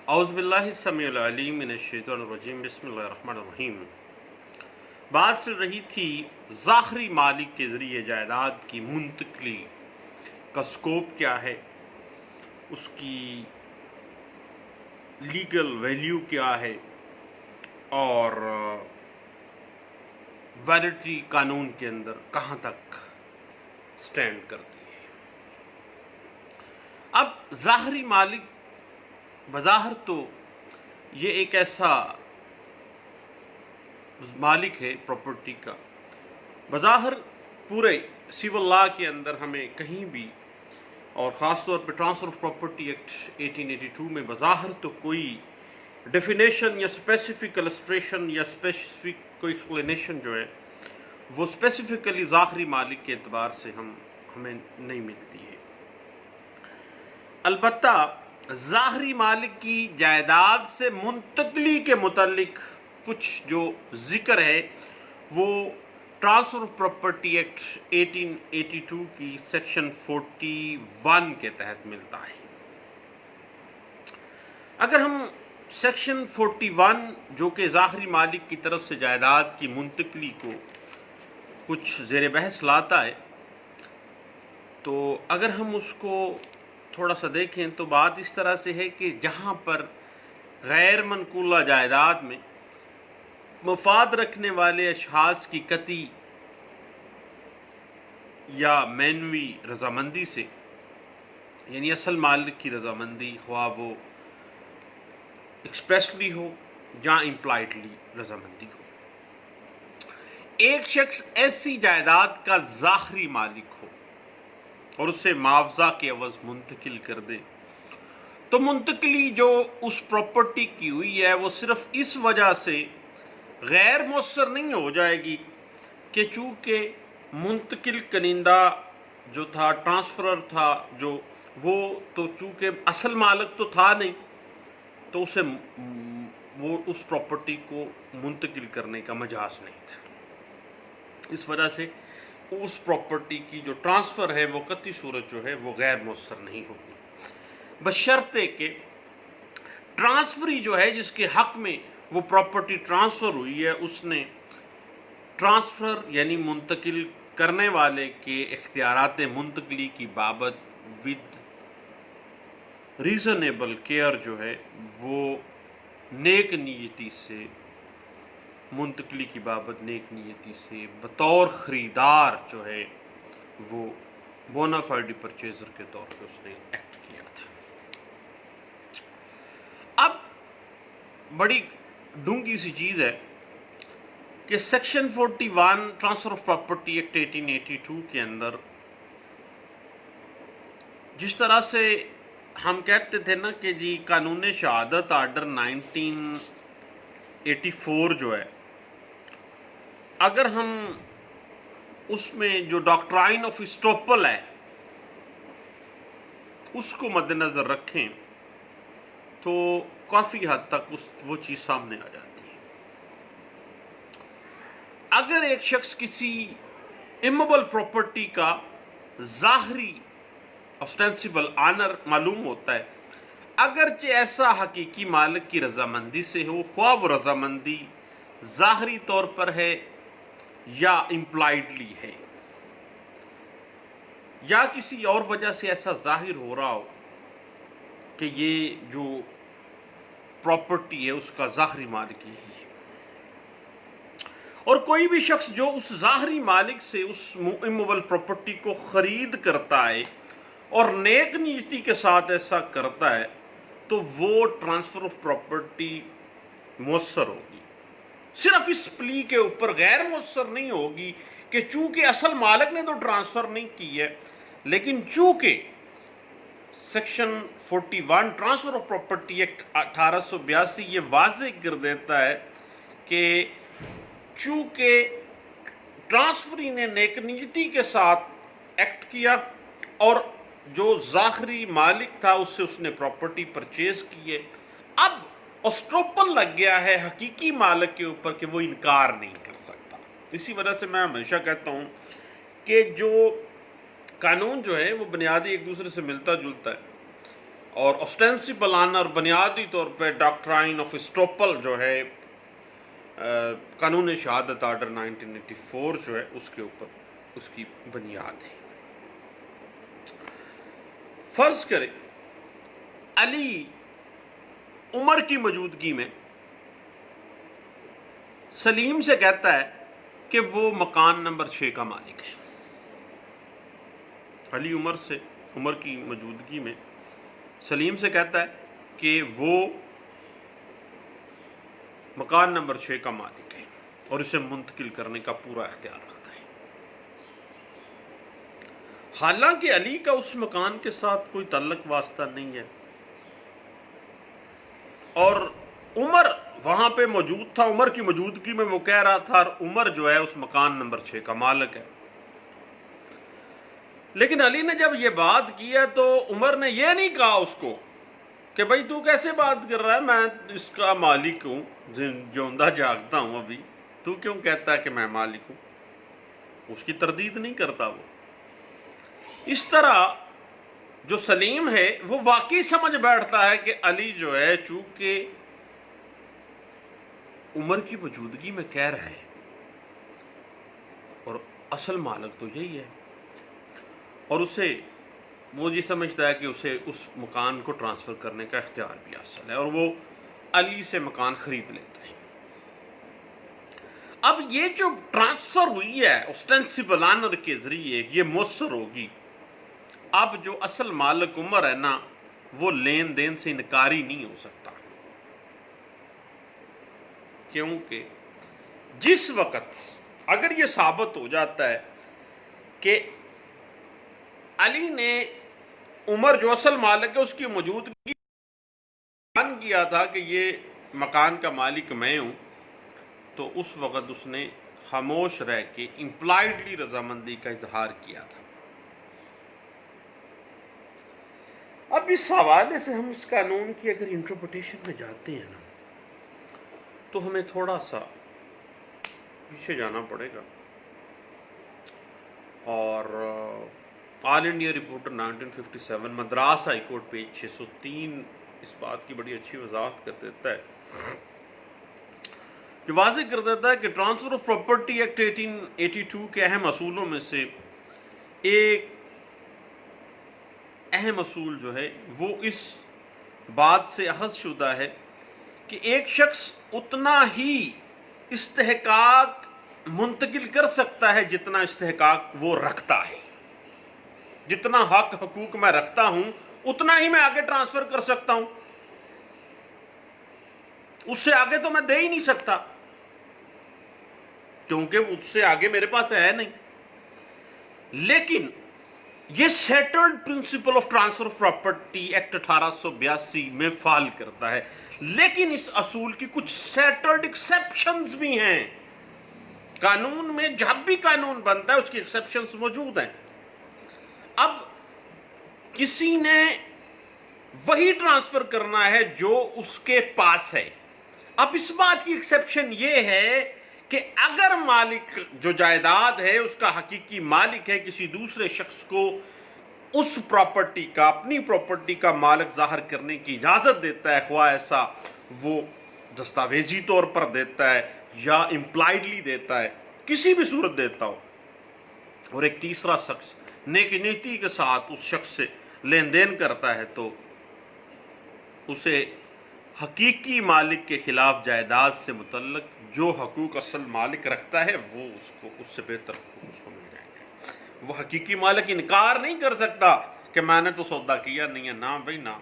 اعوذ باللہ السمیع العلیم من الشیطان الرجیم بسم اللہ الرحمن الرحیم۔ بات چل رہی تھی ظاہری مالک کے ذریعے جائیداد کی منتقلی کا سکوپ کیا ہے، اس کی لیگل ویلیو کیا ہے اور ویلڈٹی قانون کے اندر کہاں تک سٹینڈ کرتی ہے۔ اب ظاہری مالک بظاہر تو یہ ایک ایسا مالک ہے پراپرٹی کا، بظاہر پورے سول لا کے اندر ہمیں کہیں بھی، اور خاص طور پہ ٹرانسفر آف پراپرٹی ایکٹ 1882 میں بظاہر تو کوئی ڈیفینیشن یا اسپیسیفک السٹریشن یا اسپیسیفک کوئی ایکسپلینیشن جو ہے وہ اسپیسیفکلی ظاہری مالک کے اعتبار سے ہمیں نہیں ملتی ہے۔ البتہ ظاہری مالک کی جائیداد سے منتقلی کے متعلق کچھ جو ذکر ہے وہ ٹرانسفر آف پراپرٹی ایکٹ 1882 کی سیکشن 41 کے تحت ملتا ہے۔ اگر ہم سیکشن 41 جو کہ ظاہری مالک کی طرف سے جائیداد کی منتقلی کو کچھ زیر بحث لاتا ہے، تو اگر ہم اس کو تھوڑا سا دیکھیں تو بات اس طرح سے ہے کہ جہاں پر غیر منقولہ جائیداد میں مفاد رکھنے والے اشخاص کی قطعی یا مینوی رضامندی سے، یعنی اصل مالک کی رضامندی، خواہ وہ ایکسپریسلی ہو یا امپلائڈلی رضامندی ہو، ایک شخص ایسی جائیداد کا ظاہری مالک ہو اور اسے معاوضہ کے عوض منتقل کر دے، تو منتقلی جو اس پراپرٹی کی ہوئی ہے وہ صرف اس وجہ سے غیر مؤثر نہیں ہو جائے گی کہ چونکہ منتقل کنندہ جو تھا، ٹرانسفرر تھا جو، وہ تو چونکہ اصل مالک تو تھا نہیں، تو اسے وہ اس پراپرٹی کو منتقل کرنے کا مجاز نہیں تھا۔ اس وجہ سے اس پراپرٹی کی جو ٹرانسفر ہے وہ قطعی صورت جو ہے وہ غیر مؤثر نہیں ہوگی، بشرطے کہ ٹرانسفری جو ہے جس کے حق میں وہ پراپرٹی ٹرانسفر ہوئی ہے، اس نے ٹرانسفر یعنی منتقل کرنے والے کے اختیارات منتقلی کی بابت ود ریزنیبل کیئر جو ہے وہ نیک نیتی سے، منتقلی کی بابت نیک نیتی سے بطور خریدار جو ہے وہ بونافائیڈ پرچیزر کے طور پہ اس نے ایکٹ کیا تھا۔ اب بڑی ڈونگی سی چیز ہے کہ section 41 transfer of property act 1882 کے اندر جس طرح سے ہم کہتے تھے نا کہ جی قانون شہادت آرڈر 1984 جو ہے، اگر ہم اس میں جو ڈاکٹرائن آف اسٹوپل ہے اس کو مد نظر رکھیں تو کافی حد تک وہ چیز سامنے آ جاتی ہے۔ اگر ایک شخص کسی اموبل پراپرٹی کا ظاہری آسٹینسیبل آنر معلوم ہوتا ہے، اگرچہ ایسا حقیقی مالک کی رضامندی سے ہو، خواہ وہ رضامندی ظاہری طور پر ہے یا امپلائڈلی ہے، یا کسی اور وجہ سے ایسا ظاہر ہو رہا ہو کہ یہ جو پراپرٹی ہے اس کا ظاہری مالک یہی ہے، اور کوئی بھی شخص جو اس ظاہری مالک سے اس اموبل پراپرٹی کو خرید کرتا ہے اور نیک نیتی کے ساتھ ایسا کرتا ہے تو وہ ٹرانسفر آف پراپرٹی مؤثر ہوگی، صرف اس پلی کے اوپر غیر مؤثر نہیں ہوگی کہ چونکہ اصل مالک نے تو ٹرانسفر نہیں کی ہے، لیکن چونکہ section 41 transfer of property act 1882 یہ واضح کر دیتا ہے کہ چونکہ ٹرانسفری نے نیک نیتی کے ساتھ ایکٹ کیا اور جو ظاہری مالک تھا اس سے اس نے پراپرٹی پرچیز کی ہے، اب اسٹروپل لگ گیا ہے حقیقی مالک کے اوپر کہ وہ انکار نہیں کر سکتا۔ اسی وجہ سے میں ہمیشہ کہتا ہوں کہ جو قانون جو ہے وہ بنیادی ایک دوسرے سے ملتا جلتا ہے، اور اسٹینسیبل آنر بنیادی طور پہ ڈاکٹرائن آف اسٹوپل جو ہے قانون شہادت آرڈر 1984 جو ہے اس کے اوپر اس کی بنیاد ہے۔ فرض کریں علی عمر کی موجودگی میں سلیم سے کہتا ہے کہ وہ مکان نمبر 6 کا مالک ہے۔ علی عمر کی موجودگی میں سلیم سے کہتا ہے کہ وہ مکان نمبر 6 کا مالک ہے اور اسے منتقل کرنے کا پورا اختیار رکھتا ہے، حالانکہ علی کا اس مکان کے ساتھ کوئی تعلق واسطہ نہیں ہے اور عمر وہاں پہ موجود تھا۔ عمر کی موجودگی میں وہ کہہ رہا تھا اور عمر جو ہے اس مکان نمبر 6 کا مالک ہے، لیکن علی نے جب یہ بات کی ہے تو عمر نے یہ نہیں کہا اس کو کہ بھائی تو کیسے بات کر رہا ہے، میں اس کا مالک ہوں، جوندہ جاگتا ہوں، ابھی تو کیوں کہتا ہے کہ میں مالک ہوں؟ اس کی تردید نہیں کرتا وہ۔ اس طرح جو سلیم ہے وہ واقعی سمجھ بیٹھتا ہے کہ علی جو ہے چونکہ عمر کی موجودگی میں کہہ رہا ہے اور اصل مالک تو یہی ہے، اور اسے وہ یہ سمجھتا ہے کہ اسے اس مکان کو ٹرانسفر کرنے کا اختیار بھی حاصل ہے اور وہ علی سے مکان خرید لیتا ہے۔ اب یہ جو ٹرانسفر ہوئی ہے اسٹینسیبل آنر کے ذریعے یہ مؤثر ہوگی۔ اب جو اصل مالک عمر ہے نا وہ لین دین سے انکاری نہیں ہو سکتا، کیونکہ جس وقت اگر یہ ثابت ہو جاتا ہے کہ علی نے عمر جو اصل مالک ہے اس کی موجودگی بیان کیا تھا کہ یہ مکان کا مالک میں ہوں، تو اس وقت اس نے خاموش رہ کے امپلائڈلی رضامندی کا اظہار کیا تھا۔ اب اس حوالے سے ہم اس قانون کی اگر انٹرپریٹیشن میں جاتے ہیں نا تو ہمیں تھوڑا سا پیچھے جانا پڑے گا، اور All India Reporter 1957 Madras high court page 603 اس بات کی بڑی اچھی وضاحت کر دیتا ہے، جو واضح کر دیتا ہے کہ ٹرانسفر آف پراپرٹی ایکٹ 1882 کے اہم اصولوں میں سے ایک اہم اصول جو ہے وہ اس بات سے اخذ شدہ ہے کہ ایک شخص اتنا ہی استحقاق منتقل کر سکتا ہے جتنا استحقاق وہ رکھتا ہے، جتنا حق حقوق میں رکھتا ہوں اتنا ہی میں آگے ٹرانسفر کر سکتا ہوں، اس سے آگے تو میں دے ہی نہیں سکتا کیونکہ اس سے آگے میرے پاس ہے نہیں۔ لیکن یہ settled principle of transfer of property act 1882 میں فال کرتا ہے، لیکن اس اصول کی کچھ سیٹلڈ ایکسیپشنز بھی ہیں۔ قانون میں جب بھی قانون بنتا ہے اس کی ایکسیپشنز موجود ہیں۔ اب کسی نے وہی ٹرانسفر کرنا ہے جو اس کے پاس ہے۔ اب اس بات کی ایکسیپشن یہ ہے کہ اگر مالک جو جائیداد ہے اس کا حقیقی مالک ہے کسی دوسرے شخص کو اس پراپرٹی کا اپنی پراپرٹی کا مالک ظاہر کرنے کی اجازت دیتا ہے، خواہ ایسا وہ دستاویزی طور پر دیتا ہے یا امپلائڈلی دیتا ہے، کسی بھی صورت دیتا ہو، اور ایک تیسرا شخص نیک نیتی کے ساتھ اس شخص سے لین دین کرتا ہے تو اسے حقیقی مالک کے خلاف جائیداد سے متعلق جو حقوق اصل مالک رکھتا ہے وہ اس سے بہتر حقوق اس کو مل جائیں گے۔ وہ حقیقی مالک انکار نہیں کر سکتا کہ میں نے تو سودا کیا نہیں ہے، نہ بھائی نہ،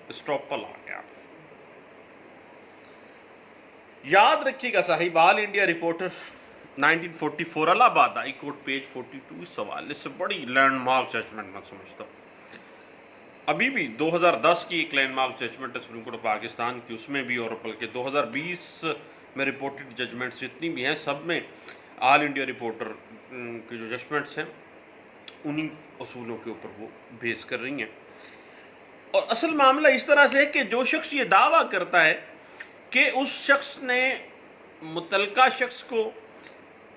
اسٹاپل آ گیا۔ یاد رکھیے گا صاحب، آل انڈیا رپورٹر 1944 الہ آباد ہائی کورٹ پیج 42 اس حوالے سے بڑی لینڈ مارک ججمنٹ میں سمجھتا ہوں۔ ابھی بھی 2010 کی ایک لینڈ مارک ججمنٹ ہے سپریم کورٹ آف پاکستان کی، اس میں بھی، اور بلکہ 2020 میں رپورٹڈ ججمنٹس جتنی بھی ہیں سب میں آل انڈیا رپورٹر کی جو ججمنٹس ہیں انہی اصولوں کے اوپر وہ بیس کر رہی ہیں۔ اور اصل معاملہ اس طرح سے ہے کہ جو شخص یہ دعویٰ کرتا ہے کہ اس شخص نے متعلقہ شخص کو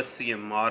SCMR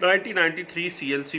1993 CLC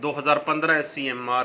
2015 SCMR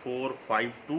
452,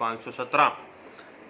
517,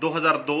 2002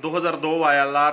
2002 ILR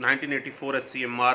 1984 SCMR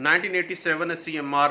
1987 SCMR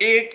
1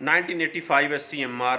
1985 SCMR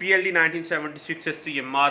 PLD 1976 SCMR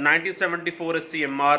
1974 SCMR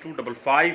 255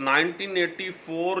1984